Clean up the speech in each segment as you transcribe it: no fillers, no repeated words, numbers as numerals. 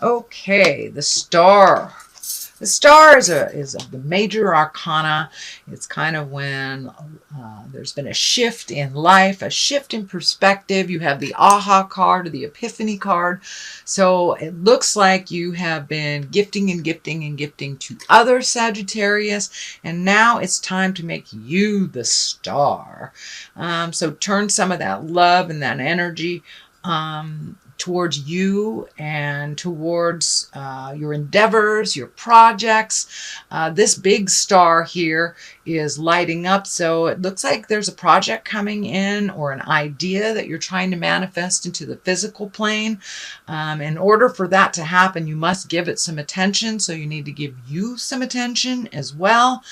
Okay, the star. The star is the major arcana. It's kind of when there's been a shift in life, a shift in perspective. You have the aha card or the epiphany card. So it looks like you have been gifting and gifting and gifting to other Sagittarius, and now it's time to make you the star. So turn some of that love and that energy towards you and towards your endeavors, your projects. This big star here is lighting up, so it looks like there's a project coming in or an idea that you're trying to manifest into the physical plane. In order for that to happen, you must give it some attention, so you need to give you some attention as well.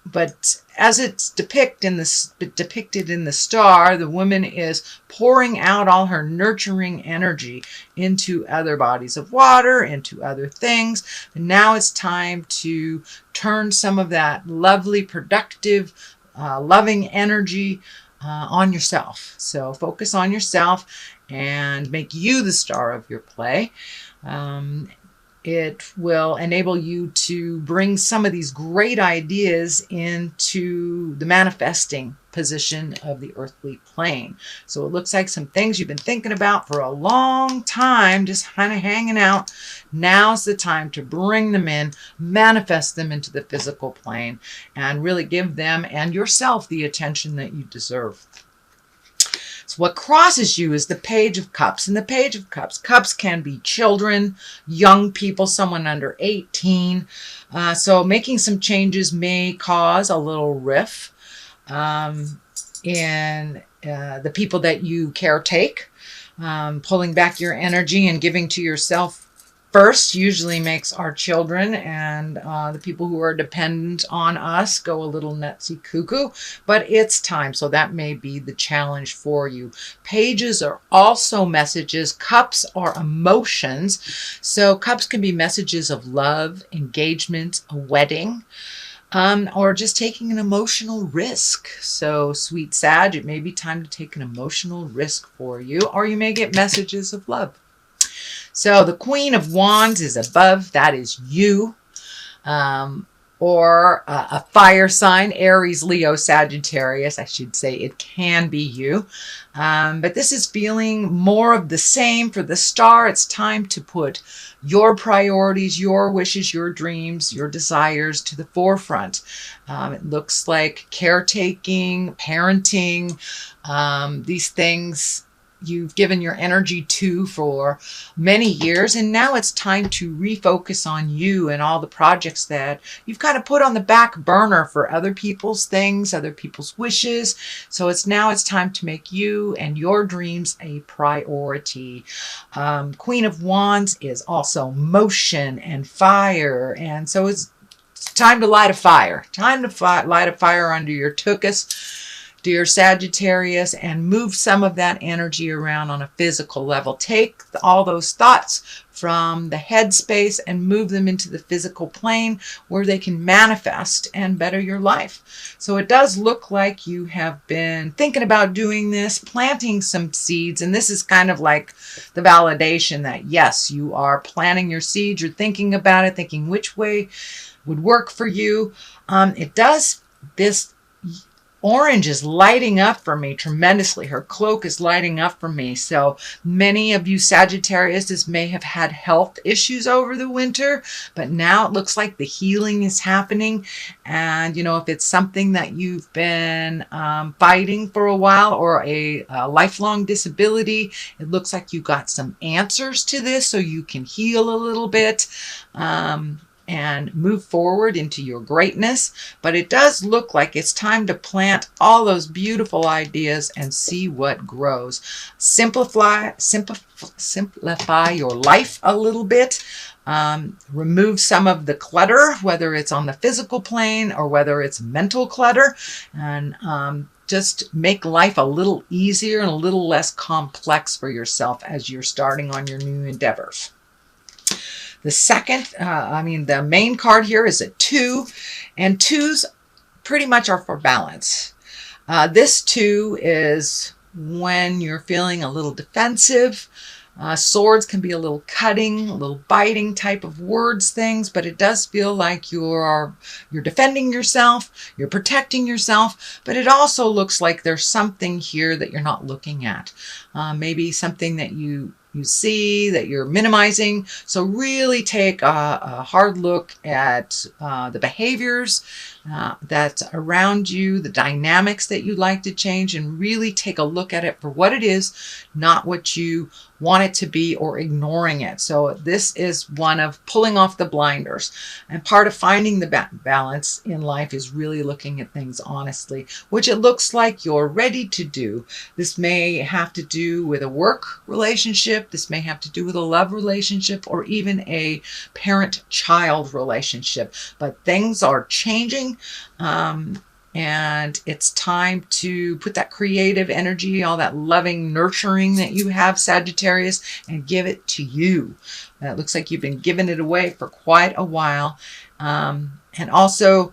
But as it's depicted in the star, the woman is pouring out all her nurturing energy into other bodies of water, into other things. And now it's time to turn some of that lovely, productive, loving energy on yourself. So focus on yourself and make you the star of your play. It will enable you to bring some of these great ideas into the manifesting position of the earthly plane. So it looks like some things you've been thinking about for a long time, just kind of hanging out. Now's the time to bring them in, manifest them into the physical plane, and really give them and yourself the attention that you deserve. So what crosses you is the Page of Cups. And the Page of Cups, cups can be children, young people, someone under 18. So making some changes may cause a little rift in the people that you caretake. Pulling back your energy and giving to yourself first usually makes our children and the people who are dependent on us go a little nutsy cuckoo, but it's time. So that may be the challenge for you. Pages are also messages. Cups are emotions. So cups can be messages of love, engagement, a wedding, or just taking an emotional risk. So sweet Sag, it may be time to take an emotional risk for you, or you may get messages of love. So the Queen of Wands is above. That is you. Or a fire sign, Aries, Leo, Sagittarius. I should say it can be you. But this is feeling more of the same for the star. It's time to put your priorities, your wishes, your dreams, your desires to the forefront. It looks like caretaking, parenting, these things you've given your energy to for many years, and now it's time to refocus on you and all the projects that you've kind of put on the back burner for other people's things, other people's wishes. So it's time to make you and your dreams a priority. Queen of Wands is also motion and fire, and so it's time to light a fire. Time to light a fire under your tuchus, dear Sagittarius, and move some of that energy around on a physical level. Take all those thoughts from the head space and move them into the physical plane where they can manifest and better your life. So it does look like you have been thinking about doing this, planting some seeds, and this is kind of like the validation that yes, you are planting your seeds, you're thinking about it, thinking which way would work for you. This orange is lighting up for me tremendously. Her cloak is lighting up for me. So many of you Sagittarius may have had health issues over the winter, but now it looks like the healing is happening. And, you know, if it's something that you've been fighting for a while, or a lifelong disability, it looks like you got some answers to this so you can heal a little bit. And move forward into your greatness. But it does look like it's time to plant all those beautiful ideas and see what grows. Simplify your life a little bit. Remove some of the clutter, whether it's on the physical plane or whether it's mental clutter, and just make life a little easier and a little less complex for yourself as you're starting on your new endeavors. The main card here is a 2, and 2s pretty much are for balance. This 2 is when you're feeling a little defensive, Swords can be a little cutting, a little biting type of words things, but it does feel like you're defending yourself, you're protecting yourself, but it also looks like there's something here that you're not looking at. Maybe something that you see that you're minimizing. So really take a hard look at the behaviors that's around you, the dynamics that you'd like to change, and really take a look at it for what it is, not what you want it to be or ignoring it. So this is one of pulling off the blinders. And part of finding the balance in life is really looking at things honestly, which it looks like you're ready to do. This may have to do with a work relationship. This may have to do with a love relationship or even a parent-child relationship. But things are changing. And it's time to put that creative energy, all that loving, nurturing that you have, Sagittarius, and give it to you. It looks like you've been giving it away for quite a while. And also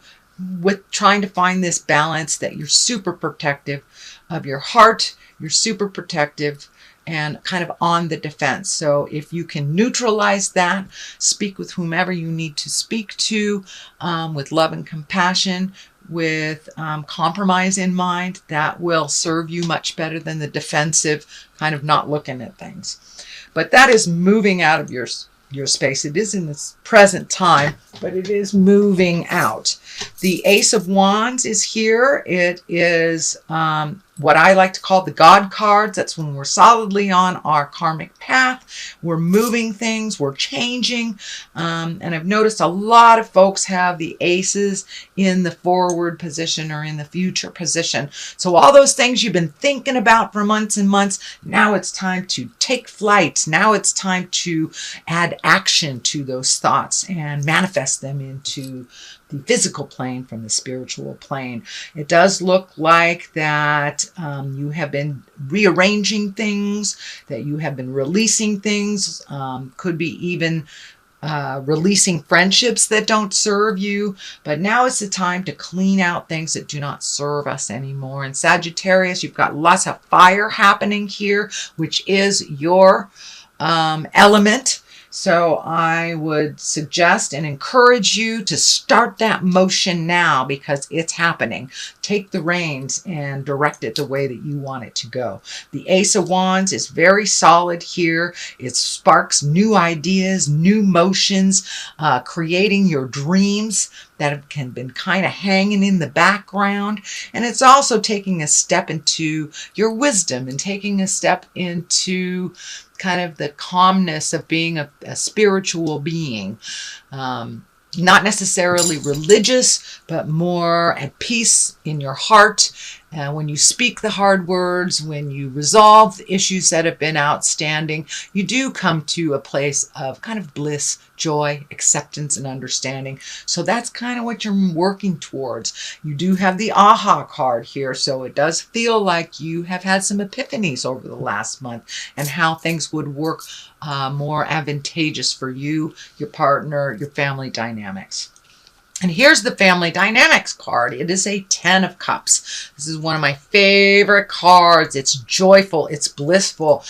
with trying to find this balance that you're super protective of your heart, you're super protective and kind of on the defense. So if you can neutralize that, speak with whomever you need to speak to with love and compassion, with compromise in mind, that will serve you much better than the defensive kind of not looking at things. But that is moving out of your space. It is in this present time, but it is moving out. The Ace of Wands is here. It is what I like to call the God cards. That's when we're solidly on our karmic path. We're moving things, we're changing. And I've noticed a lot of folks have the aces in the forward position or in the future position. So all those things you've been thinking about for months and months, now it's time to take flight. Now it's time to add action to those thoughts and manifest them into the physical plane from the spiritual plane. It does look like that you have been rearranging things, that you have been releasing things, could be even releasing friendships that don't serve you. But now is the time to clean out things that do not serve us anymore. And Sagittarius, you've got lots of fire happening here, which is your element. So I would suggest and encourage you to start that motion now because it's happening. Take the reins and direct it the way that you want it to go. The Ace of Wands is very solid here. It sparks new ideas, new motions, creating your dreams that have been kind of hanging in the background. And it's also taking a step into your wisdom and taking a step into kind of the calmness of being a spiritual being. Not necessarily religious, but more at peace in your heart. When you speak the hard words, when you resolve the issues that have been outstanding, you do come to a place of kind of bliss, joy, acceptance, and understanding. So that's kind of what you're working towards. You do have the aha card here, so it does feel like you have had some epiphanies over the last month and how things would work more advantageous for you, your partner, your family dynamics. And here's the family dynamics card. It is a 10 of Cups. This is one of my favorite cards. It's joyful. It's blissful.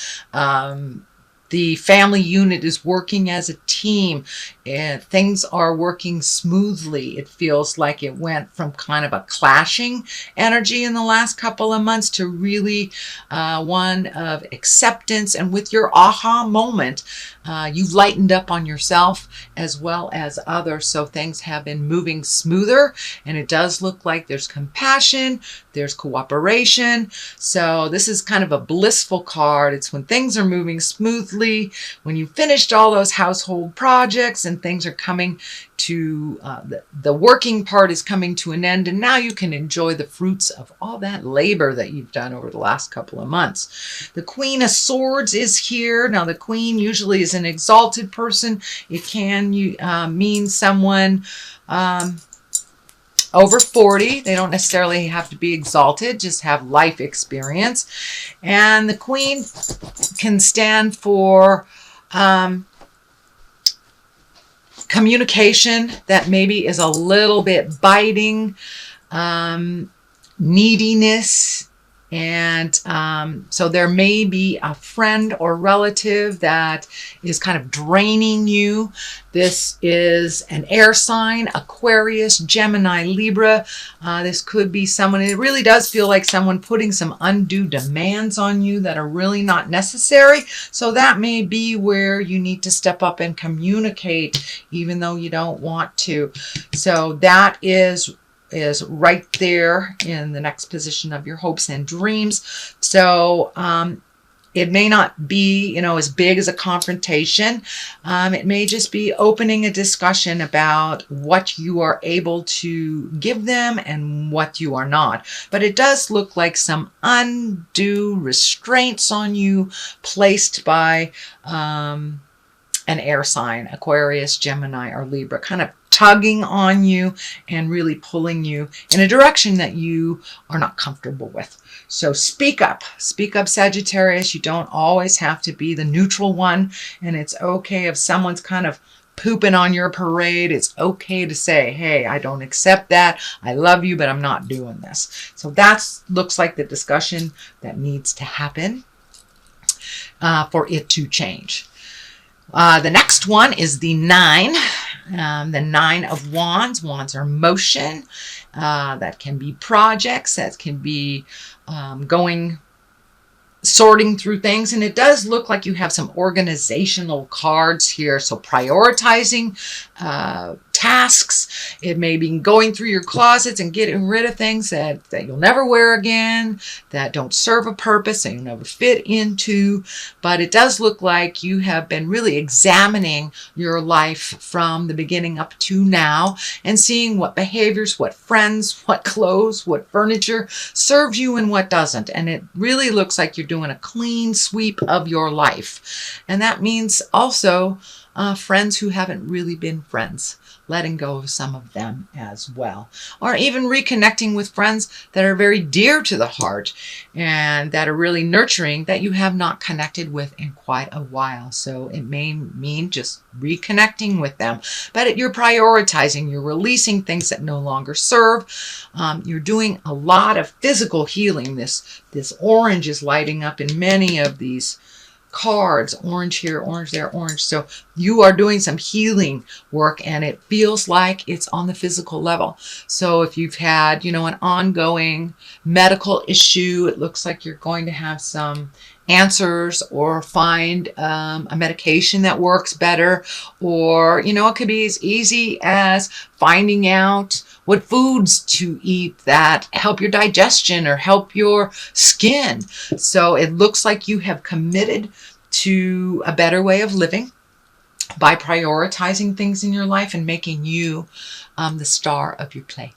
The family unit is working as a team and things are working smoothly. It feels like it went from kind of a clashing energy in the last couple of months to really one of acceptance. And with your aha moment, you've lightened up on yourself as well as others. So things have been moving smoother and it does look like there's compassion, there's cooperation. So this is kind of a blissful card. It's when things are moving smoothly, when you finished all those household projects and things are coming to, the working part is coming to an end, and now you can enjoy the fruits of all that labor that you've done over the last couple of months. The Queen of Swords is here. Now the Queen usually is an exalted person. It can mean someone over 40. They don't necessarily have to be exalted, just have life experience. And the Queen can stand for communication that maybe is a little bit biting, neediness, And so there may be a friend or relative that is kind of draining you. This is an air sign, Aquarius, Gemini, Libra. This could be someone, it really does feel like someone putting some undue demands on you that are really not necessary. So that may be where you need to step up and communicate, even though you don't want to. So that is right there in the next position of your hopes and dreams. So it may not be, as big as a confrontation. It may just be opening a discussion about what you are able to give them and what you are not. But it does look like some undue restraints on you placed by an air sign, Aquarius, Gemini, or Libra, kind of tugging on you and really pulling you in a direction that you are not comfortable with. So speak up, Sagittarius. You don't always have to be the neutral one, and it's okay if someone's kind of pooping on your parade. It's okay to say, hey, I don't accept that. I love you, but I'm not doing this. So that looks like the discussion that needs to happen for it to change. The next one is the 9. The 9 of Wands. Wands are motion. That can be projects. That can be sorting through things. And it does look like you have some organizational cards here. So prioritizing tasks. It may be going through your closets and getting rid of things that you'll never wear again, that don't serve a purpose, that you'll never fit into. But it does look like you have been really examining your life from the beginning up to now and seeing what behaviors, what friends, what clothes, what furniture serves you and what doesn't. And it really looks like you're doing a clean sweep of your life. And that means also friends who haven't really been friends, letting go of some of them as well. Or even reconnecting with friends that are very dear to the heart and that are really nurturing that you have not connected with in quite a while. So it may mean just reconnecting with them, but you're prioritizing, you're releasing things that no longer serve. You're doing a lot of physical healing. This orange is lighting up in many of these cards, orange here, orange there, orange. So you are doing some healing work, and it feels like it's on the physical level. So if you've had, an ongoing medical issue, it looks like you're going to have some answers or find a medication that works better. Or, it could be as easy as finding out what foods to eat that help your digestion or help your skin. So it looks like you have committed to a better way of living by prioritizing things in your life and making you the star of your play.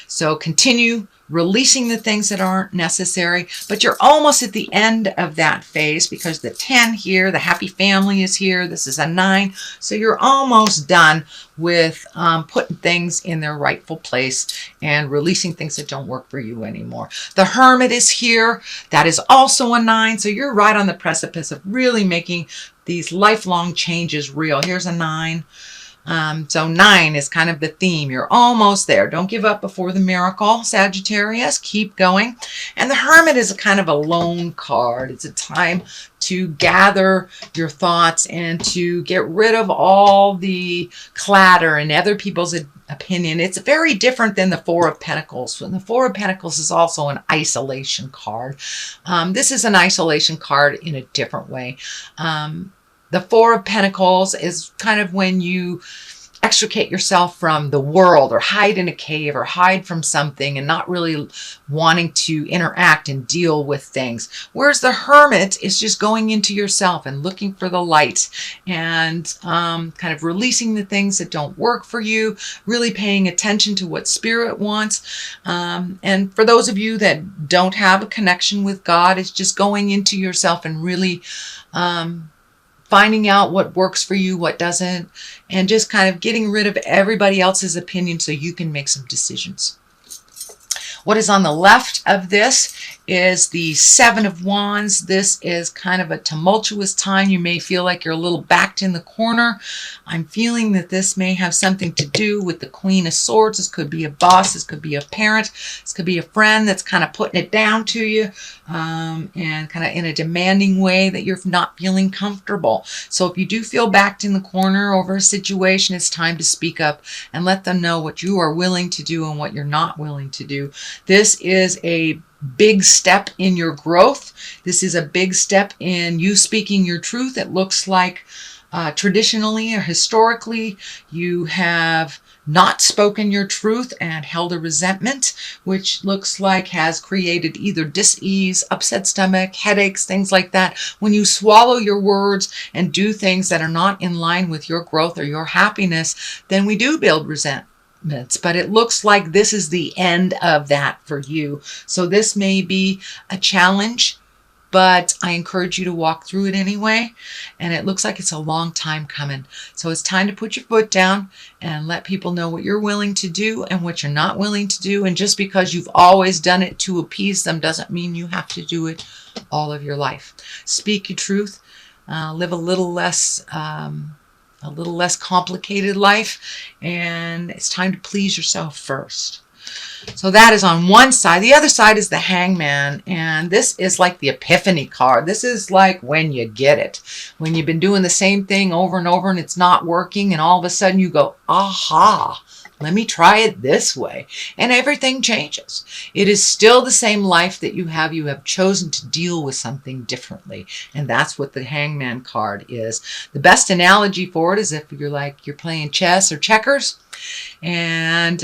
So continue releasing the things that aren't necessary, but you're almost at the end of that phase because the 10 here, the happy family is here. This is a 9. So you're almost done with putting things in their rightful place and releasing things that don't work for you anymore. The Hermit is here. That is also a 9. So you're right on the precipice of really making these lifelong changes real. Here's a 9. So 9 is kind of the theme. You're almost there. Don't give up before the miracle, Sagittarius. Keep going. And the Hermit is a kind of a lone card. It's a time to gather your thoughts and to get rid of all the clatter and other people's opinion. It's very different than the 4 of Pentacles. And the 4 of Pentacles is also an isolation card. This is an isolation card in a different way. The 4 of Pentacles is kind of when you extricate yourself from the world or hide in a cave or hide from something and not really wanting to interact and deal with things. Whereas the Hermit is just going into yourself and looking for the light and kind of releasing the things that don't work for you, really paying attention to what Spirit wants. And for those of you that don't have a connection with God, it's just going into yourself and really finding out what works for you, what doesn't, and just kind of getting rid of everybody else's opinion so you can make some decisions. What is on the left of this is the Seven of Wands. This is kind of a tumultuous time. You may feel like you're a little backed in the corner. I'm feeling that this may have something to do with the Queen of Swords. This could be a boss. This could be a parent. This could be a friend that's kind of putting it down to you and kind of in a demanding way that you're not feeling comfortable. So if you do feel backed in the corner over a situation, it's time to speak up and let them know what you are willing to do and what you're not willing to do. This is a big step in your growth. This is a big step in you speaking your truth. It looks like traditionally or historically you have not spoken your truth and held a resentment, which looks like has created either dis-ease, upset stomach, headaches, things like that. When you swallow your words and do things that are not in line with your growth or your happiness, then we do build resentment. But it looks like this is the end of that for you. So this may be a challenge, but I encourage you to walk through it anyway. And it looks like it's a long time coming. So it's time to put your foot down and let people know what you're willing to do and what you're not willing to do. And just because you've always done it to appease them doesn't mean you have to do it all of your life. Speak your truth. Live a little less complicated life, and it's time to please yourself first. So that is on one side. The other side is the Hangman, and this is like the Epiphany card. This is like when you get it. When you've been doing the same thing over and over and it's not working, and all of a sudden you go, aha, let me try it this way. And everything changes. It is still the same life that you have. You have chosen to deal with something differently. And that's what the Hangman card is. The best analogy for it is if you're playing chess or checkers. And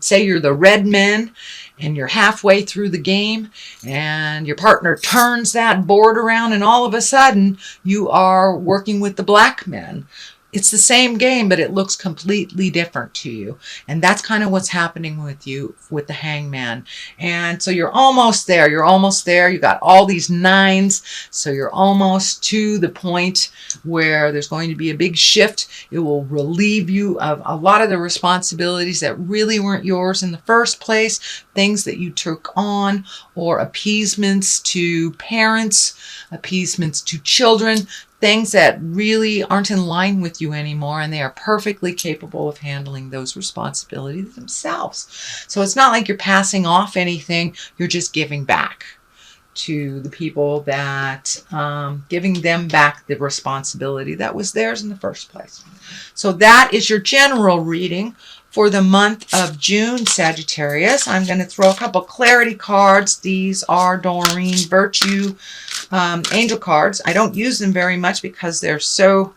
say you're the red men and you're halfway through the game and your partner turns that board around and all of a sudden you are working with the black men. It's the same game, but it looks completely different to you. And that's kind of what's happening with you with the Hangman. And so you're almost there. You're almost there. You got all these nines. So you're almost to the point where there's going to be a big shift. It will relieve you of a lot of the responsibilities that really weren't yours in the first place. Things that you took on, or appeasements to parents, appeasements to children, things that really aren't in line with you anymore, and they are perfectly capable of handling those responsibilities themselves. So it's not like you're passing off anything, you're just giving back to the people that, giving them back the responsibility that was theirs in the first place. So that is your general reading for the month of June, Sagittarius. I'm going to throw a couple clarity cards. These are Doreen Virtue angel cards. I don't use them very much because they're so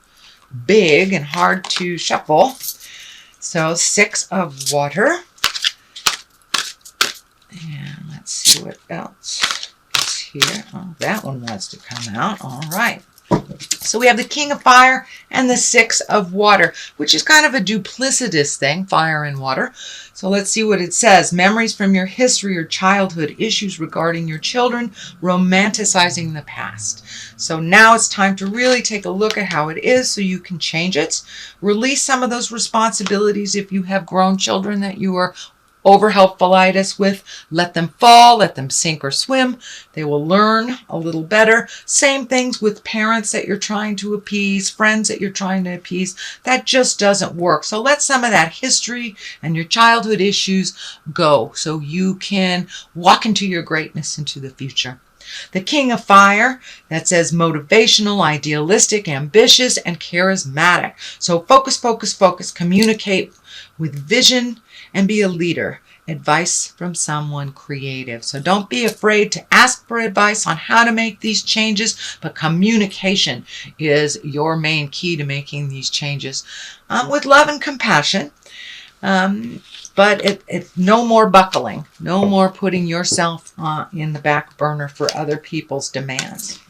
big and hard to shuffle. So 6 of water. And let's see what else is here. Oh, that one wants to come out. All right. So we have the King of Fire and the 6 of Water, which is kind of a duplicitous thing, fire and water. So let's see what it says. Memories from your history or childhood, issues regarding your children, romanticizing the past. So now it's time to really take a look at how it is so you can change it. Release some of those responsibilities if you have grown children that you are over helpfulitis with. Let them fall, let them sink or swim. They will learn a little better. Same things with parents that you're trying to appease, friends that you're trying to appease. That just doesn't work. So let some of that history and your childhood issues go so you can walk into your greatness into the future. The King of Fire, that says motivational, idealistic, ambitious, and charismatic. So focus, focus, focus, communicate with vision, and be a leader. Advice from someone creative. So don't be afraid to ask for advice on how to make these changes, but communication is your main key to making these changes with love and compassion. But it's no more buckling, no more putting yourself in the back burner for other people's demands.